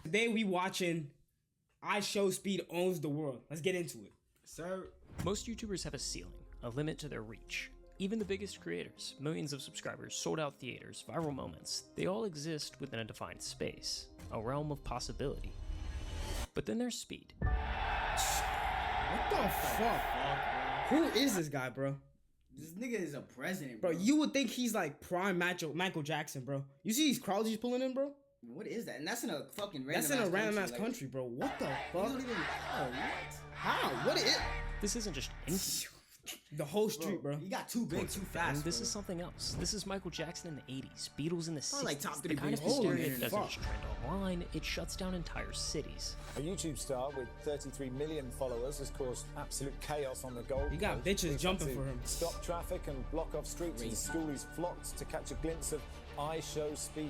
Today we watching Ishowspeed owns the world. Let's get into it. Sir. Most YouTubers have a ceiling, a limit to their reach. Even the biggest creators, millions of subscribers, sold-out theaters, viral moments, they all exist within a defined space, a realm of possibility. But then there's speed. What the fuck? Who is this guy, bro? This nigga is a president, Bro, you would think he's like prime Michael Jackson, bro. You see these crowds he's pulling in, bro? What is that? And that's in a fucking random That's in a random ass like, country, bro. What the fuck? You don't even what? How? What is it? This isn't just anything. The whole street, bro. You got too big, too fast. And this bro. is something else. This is Michael Jackson in the 80s, Beatles in the 60s. like top the 3 kind of biggest- hysteria Holy that doesn't fuck. just trend online, it shuts down entire cities. A YouTube star with 33 million followers has caused absolute chaos on the Gold He got Coast. bitches We've jumping had to for him. Stop traffic and block off streets, and schoolies flocked to catch a glimpse of Ishowspeed.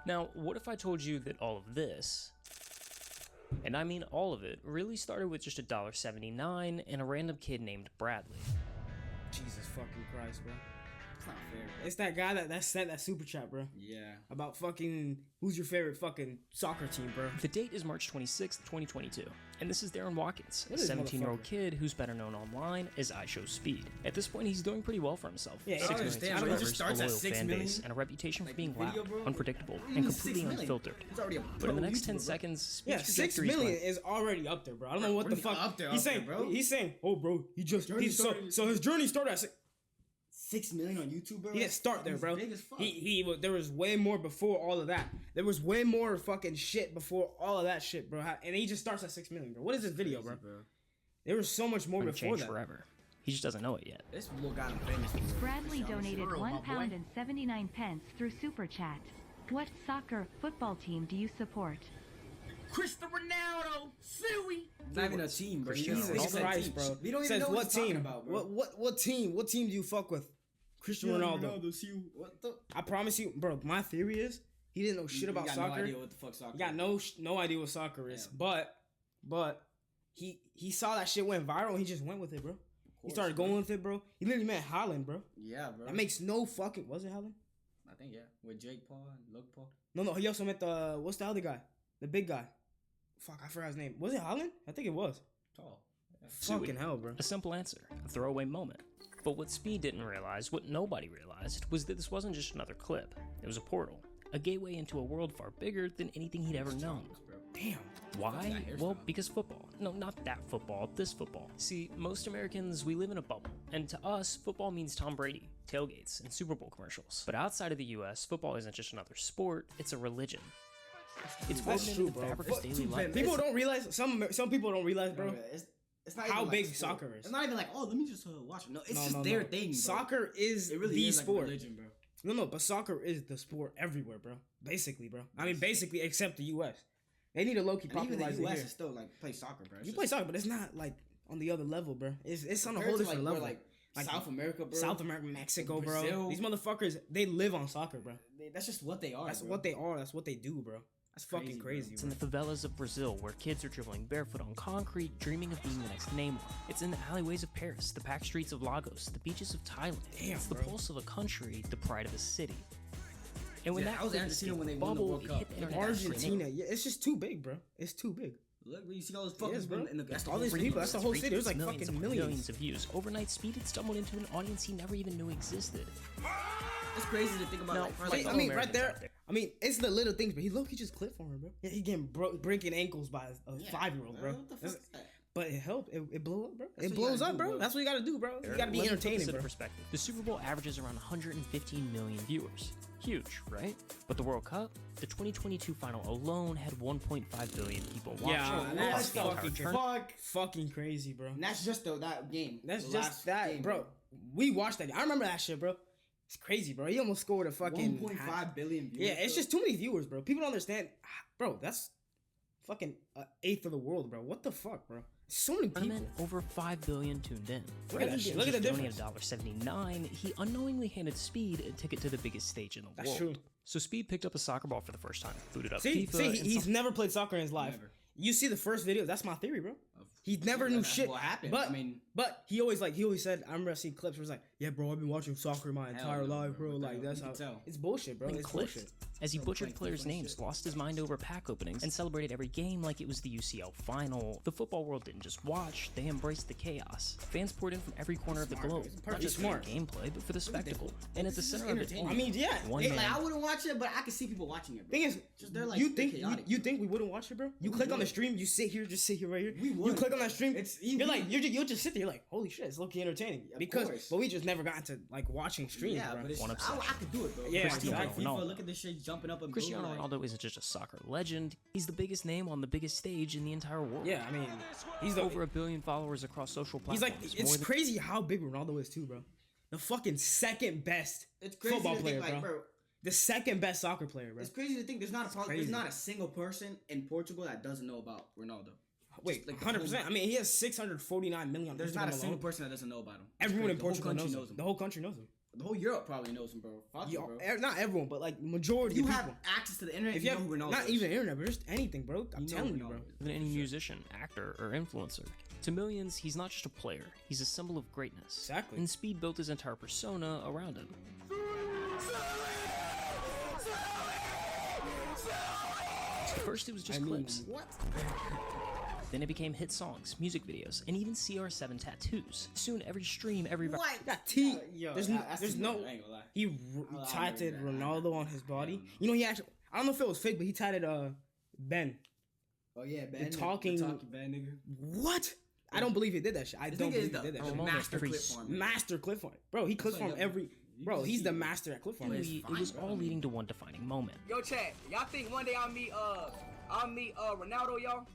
Now, what if I told you that all of this, and I mean all of it, really started with just $1.79 and a random kid named Bradley? Jesus fucking Christ, bro. It's not fair, bro. It's that guy that sent that super chat, bro. Yeah. About fucking who's your favorite fucking soccer team, bro? The date is March 26th, 2022, and this is Darren Watkins, a What is 17-year-old motherfucker? kid who's better known online as Ishowspeed. At this point, he's doing pretty well for himself. Yeah, I 6 million understand, bro. He just subscribers, starts a at loyal 6 fan million. base, and a reputation for Like, being video, loud, bro? unpredictable, What do you and mean 6 completely million? unfiltered. He's already a But in the next YouTuber, 10 bro. seconds, Speed's Yeah, 6 trajectory is million going- is already up there, bro. I don't know what the What do you fuck. up there, he's up there, saying, bro? he's saying, oh, bro, he just Journey started- so his journey started at 6. 6 million on YouTube, bro. He didn't start there, He's bro. Big as fuck. There was way more before all of that. There was way more fucking shit before all of that shit, bro. And he just starts at 6 million, bro. What is this video, Crazy, bro? There was so much more gonna before change that. forever. He just doesn't know it yet. This little got him famous. For Bradley for donated real, my boy. £1.79 through Super Chat. What soccer football team do you support? Cristiano Ronaldo, Suey. It's not even a team, bro. Cristiano He's a Jesus Ronaldo. Christ, team. bro. We don't even Says know what what he's talking team? about, bro. What team? What team do you fuck with? Cristiano Ronaldo. What the? I promise you, bro. My theory is he didn't know shit about got soccer. No idea what the fuck soccer. He got no idea what soccer is. Yeah. But he saw that shit went viral and he just went with it, bro. He started going with it, bro. He literally met Holland, bro. Yeah, bro. That makes no fucking. Was it Holland? I think yeah, with Jake Paul and Logan Paul. No. He also met the what's the other guy? The big guy. Fuck, I forgot his name. Was it Holland? I think it was. Tall. Yeah. Fucking hell, bro. A simple answer, a throwaway moment. But what Speed didn't realize, what nobody realized, was that this wasn't just another clip. It was a portal, a gateway into a world far bigger than anything he'd ever known. Damn. Why? Well, because football. No, not that football, this football. See, most Americans, we live in a bubble, and to us, football means Tom Brady, tailgates, and Super Bowl commercials. But outside of the US, football isn't just another sport, it's a religion. It's woven That's into true, the bro. fabric of daily life. People don't realize. Some people don't realize, bro. It's not How even big like sport. soccer is. It's not even like, oh, let me just watch it. No, it's No, just no, their no. thing, bro. Soccer is It really the is like sport. a religion, bro. No, but soccer is the sport everywhere, bro. Basically, bro. I mean, basically, except the U.S. They need a low-key And even popularize the it US here. is still like play soccer, bro. It's You just- play soccer, but it's not like on the other level, bro. It's on a compared whole to, different like, level. where, like South America, bro. South America, Mexico, bro. Brazil. These motherfuckers, they live on soccer, bro. That's just what they are. That's bro. what they are. That's what they do, bro. That's Crazy, fucking bro. crazy, It's bro. in the favelas of Brazil, where kids are dribbling barefoot on concrete, dreaming of being the next Neymar. It's in the alleyways of Paris, the packed streets of Lagos, the beaches of Thailand. Damn, it's the bro. pulse of a country, the pride of a city. And when Yeah, that that was clip Argentina escaped when they the won the bubble, World it Cup. hit the And internet. Argentina, yeah, it's just too big, bro. It's too big. Look, you see all those Yes, fuckers bro. in the. That's All these whole people, that's the whole city. There's like Millions fucking upon millions. of views. Overnight, Speed had stumbled into an audience he never even knew existed. It's crazy to think about. No, like, for like, See, I all mean, right Americans out there. there. I mean, it's the little things, but he low-key just clipped for him, bro. Yeah, he getting breaking ankles by a 5-year-old, bro. What the fuck is that? But it helped. It blew up, bro. what It you blows gotta up, do, bro. bro. That's what you gotta do, bro. You gotta be Let me put entertaining, this into bro. perspective. The Super Bowl averages around 115 million viewers. Huge, right? But the World Cup, the 2022 final alone had 1.5 billion people watching. Yeah, across that's the entire fucking tournament. fucking crazy, bro. And that's just that game. That's The just last that, game, bro. We watched that. I remember that shit, bro. It's crazy, bro. He almost scored a fucking 1.5 billion views. Yeah, it's bro. just too many viewers, bro. People don't understand, bro. That's fucking eighth of the world, bro. What the fuck, bro? So many people. Tournament, over 5 billion tuned in. Look at that shit. Look at the difference. $1.79, he unknowingly handed Speed a ticket to the biggest stage in the That's world. true. So Speed picked up a soccer ball for the first time, booted up See, FIFA, and he's never played soccer in his life. Never. You see the first video? That's my theory, bro. He never knew that's shit. what happened. But I mean- but he always said. I remember seeing clips where it's like, yeah, bro, I've been watching soccer my entire no, life, bro. bro. What the Like hell? that's You how. can tell. It's bullshit, bro. It's clips. bullshit. As he butchered players' names, lost his mind over pack openings, and celebrated every game like it was the UCL final, the football world didn't just watch, they embraced the chaos. Fans poured in from every corner of the globe, not just for the gameplay, but for the spectacle. And at the center of it all, I mean, yeah. I wouldn't watch it, but I can see people watching it, bro. Thing is, just they're like, you they're think chaotic. you think we wouldn't watch it, bro? You click on the stream, you sit here, just sit here right here. We would. You click on that stream, It's you're like, you'll just sit there, you're like, holy shit, it's looking entertaining. course. But we just never got into like watching streams, Yeah, bro. but it's One just, I could do it, bro. Yeah, Cristiano exactly. FIFA, look at this shit jumping up and Cristiano boom, like, Ronaldo isn't just a soccer legend, he's the biggest name on the biggest stage in the entire world. Yeah, I mean, he's Over 1 billion followers across social he's platforms. like, it's more than- crazy how big Ronaldo is too, bro. The fucking second best It's crazy football to player, think, like, bro. bro. The second best soccer player, bro. It's crazy to think there's not crazy. there's not a single person in Portugal that doesn't know about Ronaldo. Wait, like the 100%. I mean, he has 649 million on There's Instagram not a alone. single person that doesn't know about him. It's Everyone in crazy. The whole Portugal country knows him. him. The whole country knows him. The whole Europe probably knows him, bro. Fuck you, bro. Not everyone, but like majority You of have people. access to the internet. If you you know have who Ronaldo not is. even internet, but just anything, bro. I'm You know telling who you, bro. Ronaldo is. than any musician, actor, or influencer. To millions, he's not just a player, he's a symbol of greatness. Exactly. And Speed built his entire persona around him. First, it was just clips. What? Then it became hit songs, music videos, and even CR7 tattoos. Soon, every stream, every What? Got T. Yo, there's that's there's too no. much, I ain't gonna lie. He I'll tatted never do that. Ronaldo on his body. You know, he actually. I don't know if it was fake, but he tatted Ben. Oh yeah, Ben. talking- Ben, nigga. What? I don't believe he did that shit. I The don't thing is, believe he did that the shit. Ronaldo master every clip farm. Master clip farm, bro. He clip That's farm like, every. you Bro, just he's see the it. master at clip farm. It fine, was bro. all leading to one defining moment. Yo, Chad, y'all think one day I'll meet Ronaldo, y'all?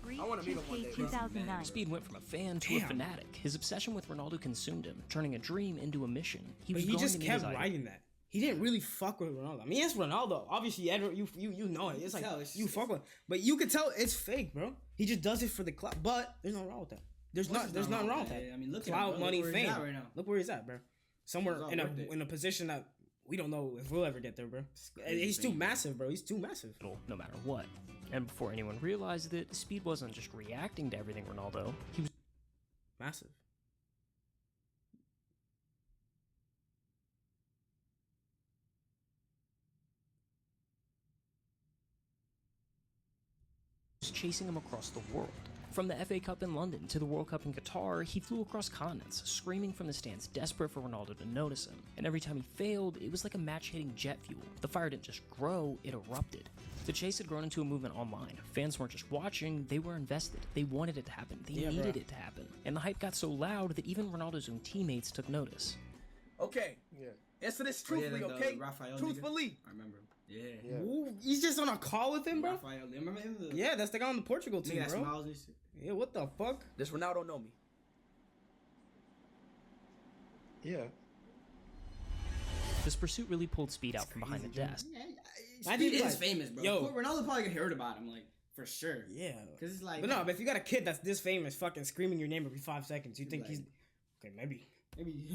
Greece I wanna meet him one day, 2K bro. 2009. Speed went from a fan to a Damn. fanatic. His obsession with Ronaldo consumed him, turning a dream into a mission. He But was he going just to meet kept his idol. writing that. He didn't really fuck with Ronaldo. I mean, it's Ronaldo. Obviously, you know it. It's like tell, it's- you fuck with, but you could tell it's fake, bro. He just does it for the clout. But there's nothing wrong with that. There's nothing wrong with that. I mean, look at Clout, him, bro. money, Look where he's fame. at right now. Look where he's at, bro. Somewhere It's all in worth it. a position that we don't know if we'll ever get there, bro. He's too thing, bro. massive, bro. He's too massive. No matter what. And before anyone realized it, Speed wasn't just reacting to everything Ronaldo, he was Massive. chasing him across the world. From the FA Cup in London to the World Cup in Qatar, he flew across continents, screaming from the stands, desperate for Ronaldo to notice him. And every time he failed, it was like a match hitting jet fuel. The fire didn't just grow, it erupted. The chase had grown into a movement online. Fans weren't just watching, they were invested. They wanted it to happen. They needed it to happen. And the hype got so loud that even Ronaldo's own teammates took notice. Okay. Yeah. Answer this truthfully, the okay? Raphael nigga. Truthfully. I remember him. Yeah. Ooh, he's just on a call with him, bro. Raphael, you remember him? The Yeah, that's the guy on the Portugal nigga team, that bro. smiles and shit. Yeah, what the fuck? Does Ronaldo know me? Yeah. This pursuit really pulled Speed out from behind the desk. I Speed think, is like, famous, bro. yo. Ronaldo probably heard about him, like, for sure. Yeah. Because it's like... But no, but if you got a kid that's this famous, fucking screaming your name every 5 seconds, you think like- he's okay? Maybe. Maybe...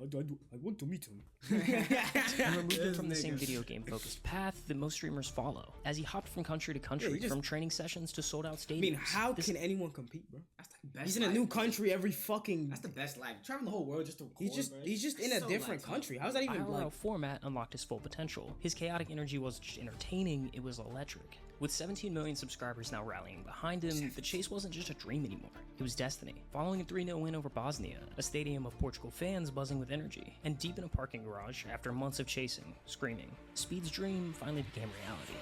I want to meet him. And removed him from the same nigga. video game focused path that most streamers follow. As he hopped from country to country, Yeah, he just- from training sessions to sold out stadiums. I mean, how This- can anyone compete, bro? That's the best He's in a life, new bro. country every fucking. That's the best life. Traveling the whole world just to record, bro. He's just in a So, different like, country. How's that even IRL like? format unlocked his full potential. His chaotic energy wasn't just entertaining, it was electric. With 17 million subscribers now rallying behind him, the chase wasn't just a dream anymore. It was destiny. Following a 3-0 win over Bosnia, a stadium of Portugal fans buzzing with energy, and deep in a parking garage after months of chasing, screaming, Speed's dream finally became reality.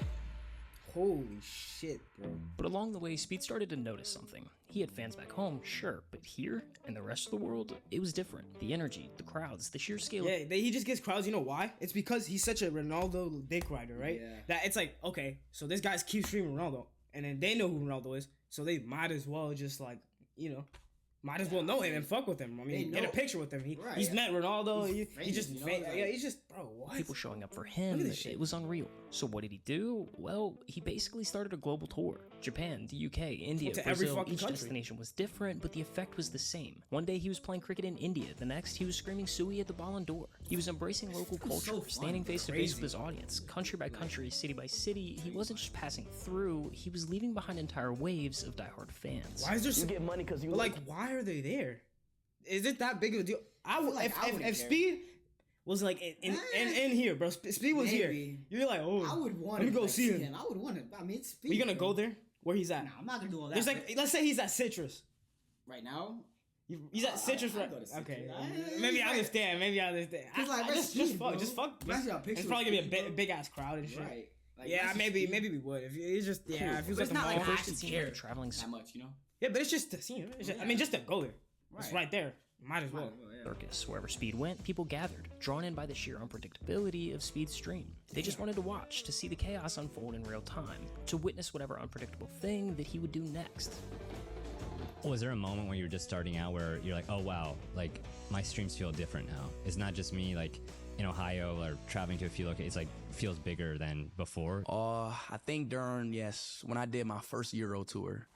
Holy shit, bro. But along the way, Speed started to notice something. He had fans back home, sure, but here, and the rest of the world, it was different. The energy, the crowds, the sheer scale Yeah, he just gets crowds. You know why? It's because he's such a Ronaldo dick rider, right? Yeah. That it's like, okay, so this guy's keep streaming Ronaldo, and then they know who Ronaldo is, so they might as well just like, might as well know him and fuck with him. I mean, They get a know. picture with him. Right, He's yeah. met Ronaldo. He's He just, famous, you know, yeah, like- he's just, bro, what? people showing up for Look him, at this shit. it was unreal. So what did he do? Well, he basically started a global tour. Japan, the UK, India, to every Brazil, fucking each country. destination was different, but the effect was the same. One day he was playing cricket in India, the next he was screaming Sui at the Ballon d'Or. He was embracing local culture, so fun, standing face to face crazy. with his audience, country by country, city by city. He wasn't just passing through, he was leaving behind entire waves of diehard fans. Why is there? You get money because you But like, why are they there? Is it that big of a deal? I would like if I wouldn't if care. Speed. was like in here, bro. Speed was here. Maybe. You're like, oh, I would want let me to go like, see him. I would want to. I mean, it's Speed. Are you gonna bro. go there? Where he's at? Nah, I'm not gonna do all that. There's like, let's say he's at Citrus. right now. He's at Citrus, I'd right? go to Citrus. Okay. I- Maybe I right. understand. Maybe I understand. Cause like, I that's just Speed, fuck. bro. Just fuck. Imagine a picture It's with probably gonna be a Speed, bro. big ass crowd and shit. Right. Like, Yeah, that's maybe Speed. maybe we would. If it's just if it was But like it's a not mall. like First, actually it seemed care like a traveling that much, you know. Yeah, but it's just to see him. It's just, I mean, just to go there. It's right there. Might as well. circus. Wherever Speed went, people gathered, drawn in by the sheer unpredictability of Speed's stream. They just wanted to watch, to see the chaos unfold in real time, to witness whatever unpredictable thing that he would do next. Was there a moment where you were just starting out where you're like, oh wow, like my streams feel different now? It's not just me like in Ohio or traveling to a few locations. It's like feels bigger than before. I think during, when I did my first Euro tour.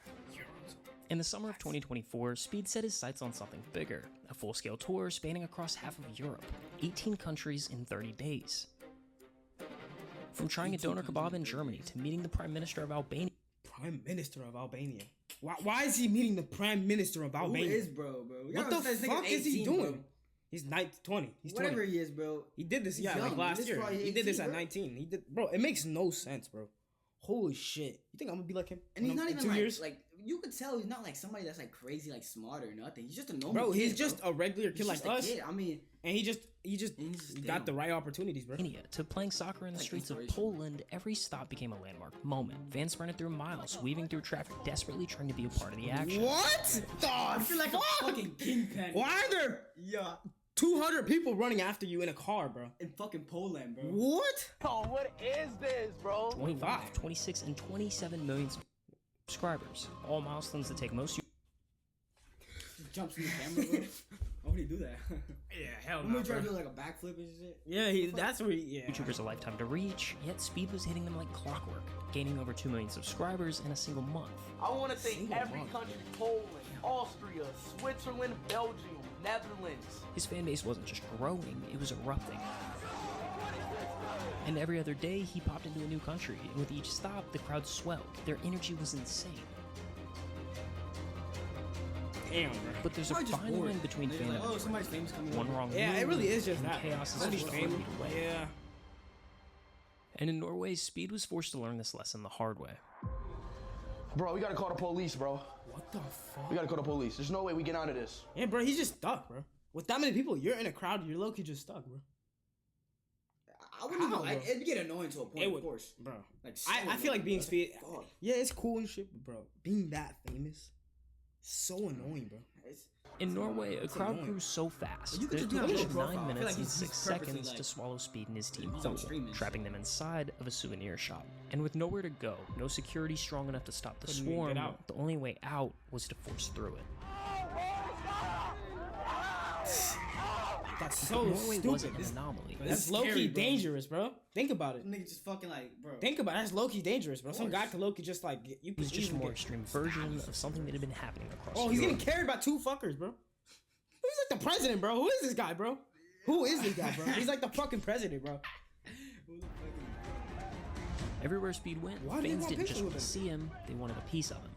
In the summer of 2024, Speed set his sights on something bigger, a full-scale tour spanning across half of Europe, 18 countries in 30 days. From trying a doner kebab in Germany to meeting the Prime Minister of Albania. Prime Minister of Albania. Why is he meeting the Prime Minister of Albania? Who is bro? What the fuck is he 18, doing? bro. He's 20. He's Whatever 20. he is, bro. He did this, He's like young. last This year. probably He did this 18, at bro. 19. He did, bro. It makes no sense, bro. Holy shit! You think I'm gonna be like him? And he's in not even 2 like, years? like you could tell he's not like somebody that's like crazy, like smart or nothing. He's just a normal Bro, kid, he's just bro. a regular kid He's like just a us, kid. I mean, and he just just got dumb. the right opportunities, bro. To playing soccer in the Like streets of inspiration. Poland, every stop became a landmark moment. Fans sprinted through miles, weaving through traffic, desperately trying to be a part of the action. What the I feel like fuck? a fucking kingpin. Why are there Yeah, 200 people running after you in a car, bro? in fucking Poland, bro. What? Oh, what is this, bro? 25, 26, and 27 million subscribers. All milestones that take most Just jumps in the camera, bro. Why would he do that? Yeah, hell I'm no, gonna try bro. to do like a backflip and shit. Yeah, that's where yeah. YouTubers a lifetime to reach, yet Speed was hitting them like clockwork, gaining over 2 million subscribers in a single month. I want to thank Single every month. country: Poland, Austria, Switzerland, Belgium, Netherlands. His fan base wasn't just growing, it was erupting. And every other day, he popped into a new country, and with each stop, the crowd swelled. Their energy was insane. Damn, bro. But there's a Probably just fine bored. line between They're just like, fandom oh, and somebody's famous coming. one wrong Yeah, it move, really is just and that. chaos is Somebody's 50 famous. feet away. Yeah. And in Norway, Speed was forced to learn this lesson the hard way. Bro, we gotta call the police, bro. What the fuck? We gotta call the police. There's no way we get out of this. Yeah, bro, he's just stuck, bro. With that many people, you're in a crowd, you're low-key just stuck, bro. I wouldn't How, even like bro? it'd get annoying to a point, It of would, course. bro. Like, so I feel like annoying, being bro. speed. God. Yeah, it's cool and shit, but bro, being that famous, so annoying, bro. It's- In Norway, a crowd annoying. grew so fast You that could it just do took that on just his profile. 9 I feel minutes like and he's 6 purposely, seconds like- to swallow Speed and his team He's on whole, stream and trapping shit. them inside of a souvenir shop. And with nowhere to go, no security strong enough to stop the Couldn't even swarm, get out. the only way out was to force through it. That's so Norway stupid. wasn't an anomaly. That's scary, low-key bro. dangerous, bro. Think about it. Nigga just fucking like, bro. Think about it. That's low-key dangerous, bro. Some course. guy could low-key just like you It could was just a easily more get- extreme version of something that had been happening across Oh, he's Europe. getting carried by 2 fuckers, bro. He's like the president, bro. Who is this guy, bro? Who is this guy, bro? He's like the fucking president, bro. Everywhere Speed went, Why do they fans want didn't pictures just want with to him? see him, they wanted a piece of him.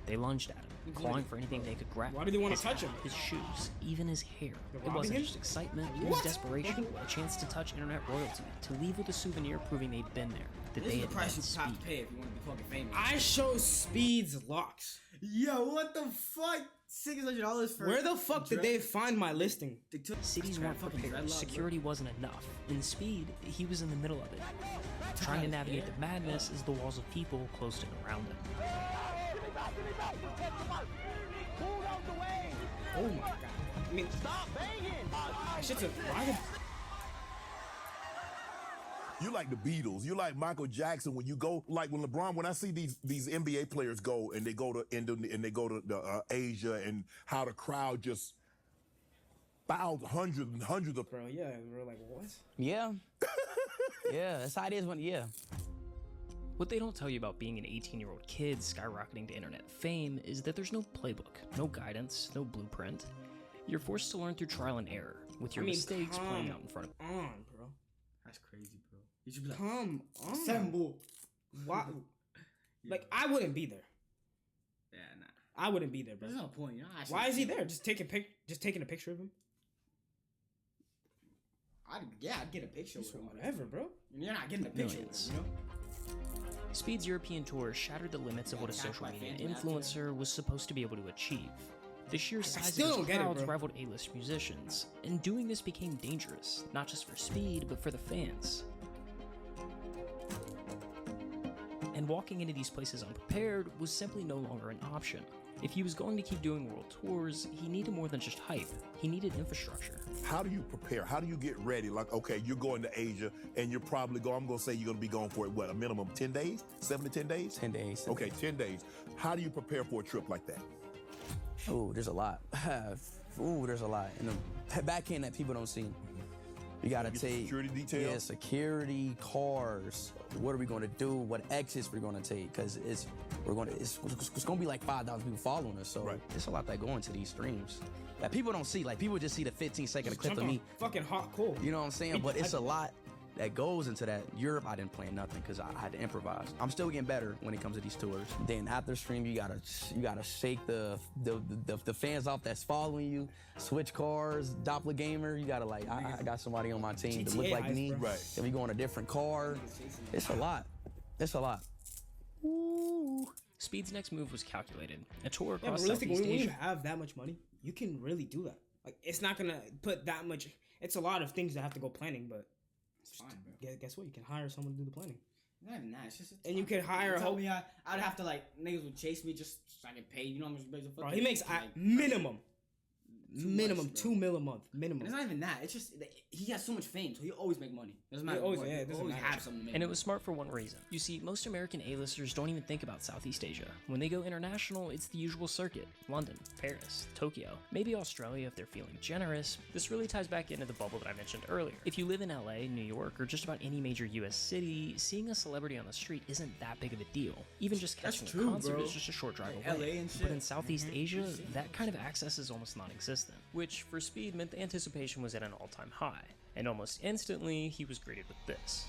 They lunged at him, clawing for anything they could grab. Why do they wanna His touch hat, him? His shoes, even his hair. It robbing wasn't him? just excitement, it was What? desperation. A chance to touch internet royalty, to leave with a souvenir proving they'd been there, that This they is the had price met you have to Speed. pay if you want to be fucking famous. I show Speed's locks. Yo, what the fuck? $600 for Where the fuck did they find my listing? They took Cities weren't fucking prepared. dreadlocks, bro. Security wasn't enough. In Speed, he was in the middle of it, trying to navigate the madness as the walls of people closed in around him. Oh my god. I mean, Stop banging! that shit's a why You like the Beatles. You like Michael Jackson. When you go, like when LeBron, when I see these NBA players go and they go to and they go to Asia and how the crowd just thousands, hundreds and hundreds of. bro, yeah, we're like, what? Yeah. Yeah, that's how it is when, What they don't tell you about being an 18-year-old kid skyrocketing to internet fame is that there's no playbook, no guidance, no blueprint. You're forced to learn through trial and error, with your I mean, mistakes playing come out in front of on, bro. That's crazy, bro. You should be like, Come on. assemble. Why? Like, I wouldn't be there. Yeah, nah. I wouldn't be there, bro. There's no point. You know, Why is he there? Just taking a picture of him? I'd get a picture with him. Whatever, bro. You're not getting a picture with him, Speed's European tour shattered the limits of what a social media influencer was supposed to be able to achieve. The sheer size of his crowds rivaled A-list musicians, and doing this became dangerous, not just for Speed, but for the fans. And walking into these places unprepared was simply no longer an option. If he was going to keep doing world tours, he needed more than just hype. He needed infrastructure. How do you prepare? How do you get ready? Like, okay, you're going to Asia, and you're probably going, I'm going to say you're going to be going for, what, a minimum 10 days? 7 to 10 days? 10 days. Okay, 10 days. How do you prepare for a trip like that? Oh, there's a lot. There's a lot. And the back end that people don't see. You gotta take security details. Yeah, security, cars. What are we gonna do? What exits we're gonna take? Because it's gonna be like 5,000 people following us. So there's a lot that go into these streams that people don't see. Like people just see the 15-second clip of me. Fucking hot cool. You know what I'm saying? But it's a lot that goes into that. Europe, I didn't plan nothing because I had to improvise. I'm still getting better when it comes to these tours. Then after stream, you gotta shake the fans off that's following you. Switch cars, doppelganger. You gotta like, I got somebody on my team that look like me. Right. Then we go on a different car. It's a lot. It's a lot. Ooh. Speed's next move was calculated. A tour across realistically, Southeast when you Asia. have that much money, you can really do that. Like, it's not gonna put that much. It's a lot of things that have to go planning, but fine, bro. guess what? You can hire someone to do the planning. Not even that. It's just. And you can hire. Tell me I'd have to like niggas would chase me just so I get paid. You know how much bills Bro, he makes minimum 2 mil a month. Minimum. And it's not even that. It's just he has so much fame, so he always make money. Doesn't matter. Always, what. yeah, it doesn't always matter. have something to make. And it was smart for one reason. You see, most American A-listers don't even think about Southeast Asia. When they go international, it's the usual circuit. London, Paris, Tokyo, maybe Australia if they're feeling generous. This really ties back into the bubble that I mentioned earlier. If you live in LA, New York, or just about any major US city, seeing a celebrity on the street isn't that big of a deal. Even just catching a concert is just a short drive away. LA and shit. But in Southeast Asia, that kind of access is almost non-existent, which for Speed meant the anticipation was at an all-time high. And almost instantly, he was greeted with this.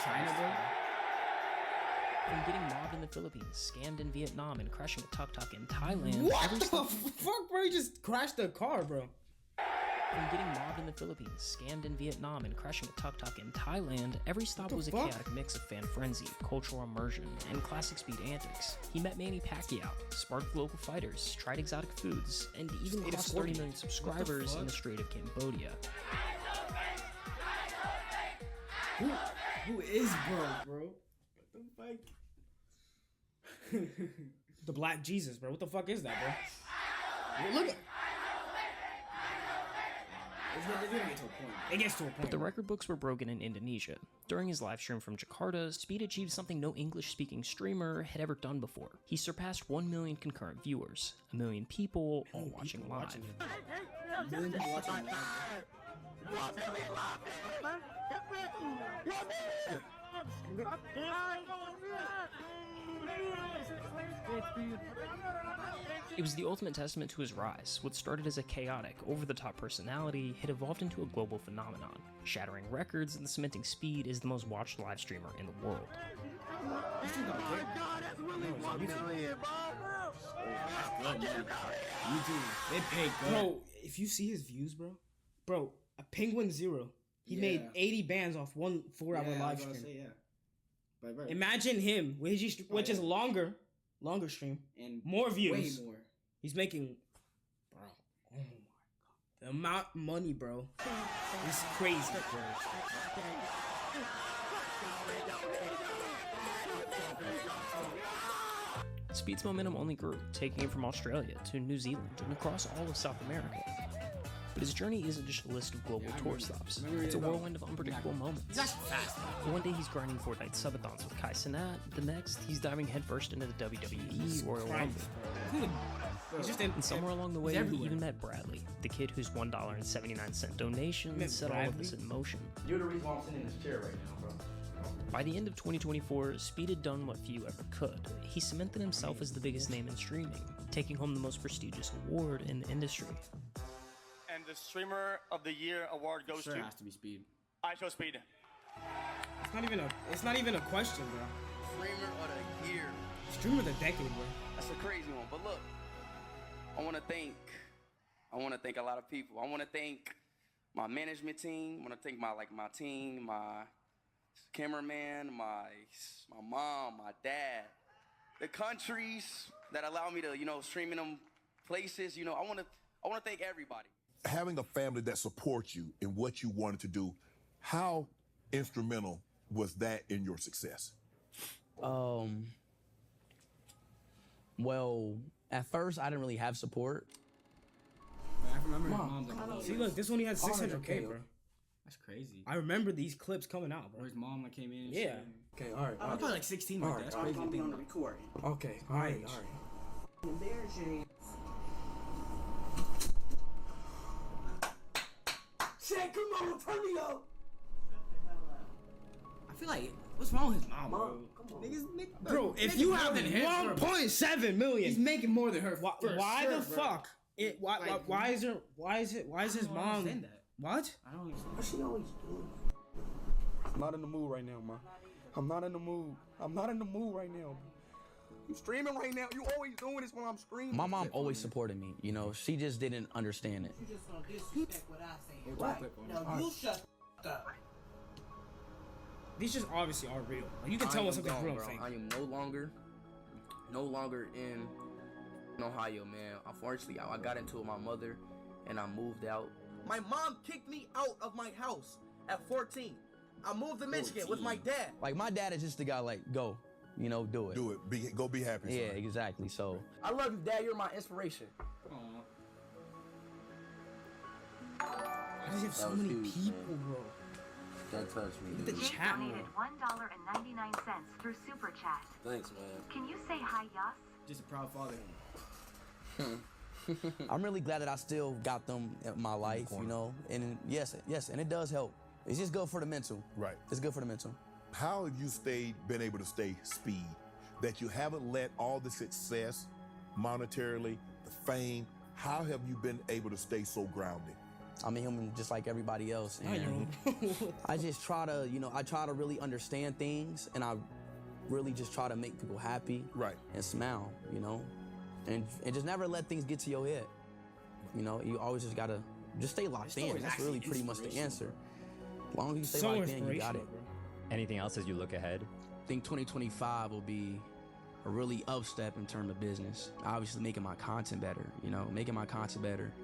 China, bro. From getting mobbed in the Philippines, scammed in Vietnam, and crashing a tuk-tuk in Thailand. What the fuck, bro? He just crashed the car, bro. From getting mobbed in the Philippines, scammed in Vietnam, and crashing a tuk-tuk in Thailand, every stop was a chaotic mix of fan frenzy, cultural immersion, and classic Speed antics. He met Manny Pacquiao, sparked local fighters, tried exotic foods, and even crossed 30 million subscribers in the Strait of Cambodia. Who is bro? What the fuck? The Black Jesus, bro. What the fuck is that, bro? Look at. It's gonna get to a point. It gets to a point. But the record books were broken in Indonesia. During his live stream from Jakarta, Speed achieved something no English-speaking streamer had ever done before. He surpassed 1 million concurrent viewers, 1 million people all watching live. It was the ultimate testament to his rise. What started as a chaotic, over-the-top personality had evolved into a global phenomenon, shattering records and cementing Speed as the most watched live streamer in the world. They pay good. Bro, if you see his views, bro, a Penguin Zero. He made 80 bands off 1 4-hour live stream. Right. Imagine him, which is longer stream, And more views. Way more. He's making, bro. Oh my god, the amount of money, bro. It's crazy, bro. Speed's momentum only grew, taking him from Australia to New Zealand and across all of South America. But his journey isn't just a list of global tour stops. It's a whirlwind of unpredictable moments. One day he's grinding Fortnite subathons with Kai Cenat, the next he's diving headfirst into the WWE Royal Rumble. And somewhere along the way, he even met Bradley, the kid whose $1.79 donation set all of this in motion. You're the reason why I'm sitting in this chair right now, bro. By the end of 2024, Speed had done what few ever could. He cemented himself as the biggest name in streaming, taking home the most prestigious award in the industry. And the Streamer of the Year award goes to. It has to be Speed. Ishowspeed. It's not even a question, bro. Streamer of the year. Streamer of the decade, bro. That's a crazy one. But look, I want to thank I want to thank a lot of people. I want to thank my management team. I want to thank my team, my cameraman, my mom, my dad, the countries that allow me to, stream in them places. I want to thank everybody. Having a family that supports you in what you wanted to do, how instrumental was that in your success? Well, at first I didn't really have support. I remember his mom's like, See, look, this one he had 600K, bro. That's crazy. I remember these clips coming out, bro. Or his mom like came in and Yeah. shit. Okay, all right. I was probably like 16 right there. That's crazy to think about. Okay, all right. Shit, come on, turn me up. I feel like, what's wrong with his mom, bro? Niggas make, Bro, if making you more have than him, 1.7 million, he's making more than her. why the fuck? Why is his mom? Understand that. What? I don't understand. What she always do? I'm not in the mood right now, man. I'm not in the mood. I'm not in the mood right now. You streaming right now. You always doing this when I'm streaming. My mom always supported me. She just didn't understand it. You just gonna disrespect what I say, right? Now you shut up. These just obviously are real. Like, you can tell when something's real and fake. I am no longer in Ohio, man. Unfortunately, I got into it with my mother, and I moved out. My mom kicked me out of my house at 14. I moved to Michigan with my dad. Like, my dad is just the guy, like, go, do it. Do it. Go be happy. Yeah, son. exactly. So, I love you, Dad. You're my inspiration. Why does he have so many people, bro? that touched me. The Jake chat room. donated $1.99 through Super Chat. Thanks, man. Can you say hi, Yas? Just a proud father. I'm really glad that I still got them in my life, and yes, and it does help. It's just good for the mental. Right. It's good for the mental. How have you been able to stay speed? That you haven't let all the success, monetarily, the fame, how have you been able to stay so grounded? I'm a human just like everybody else. And I just try to, I try to really understand things, and I really just try to make people happy. Right. And smile, and just never let things get to your head. You always just gotta just stay locked in. That's really pretty much the answer. As long as you stay locked in, you got it. Anything else as you look ahead? I think 2025 will be a really up step in terms of business. Obviously making my content better,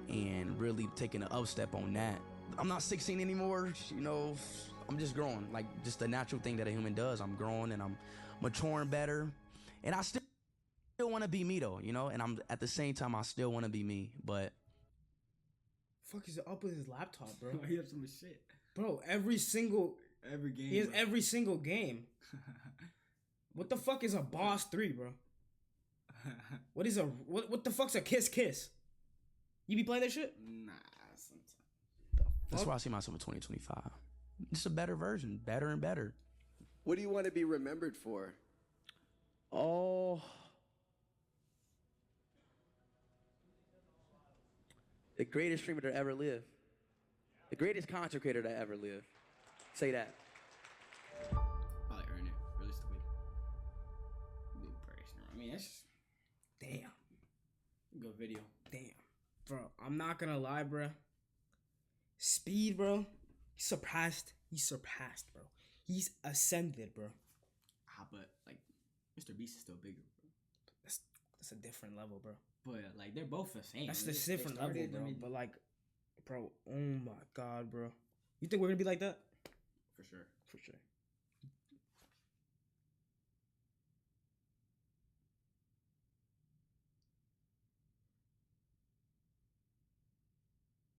and really taking an up step on that. I'm not 16 anymore, I'm just growing, like just the natural thing that a human does. I'm growing and I'm maturing better, and I still want to be me though, and I'm at the same time I still want to be me, but Fuck is up with his laptop, bro? He have so much shit. Bro, Every game. he has every single game. What the fuck is a Boss 3, bro? What the fuck's a Kiss? You be playing that shit? Nah, sometimes. that's why I see myself in 2025. It's a better version, better and better. What do you want to be remembered for? Oh, the greatest streamer to ever live. The greatest content creator to ever live. Say that. Probably earn it, realistically. Big price. I mean, that's just Damn. good video. Damn. Bro, I'm not gonna lie, bro. Speed, bro. He surpassed, bro. He's ascended, bro. But like, Mr. Beast is still bigger, bro. That's a different level, bro. But like, they're both the same. That's They the different level, started, bro. I mean, But like, bro, oh my god, bro. You think we're gonna be like that? for sure. For sure.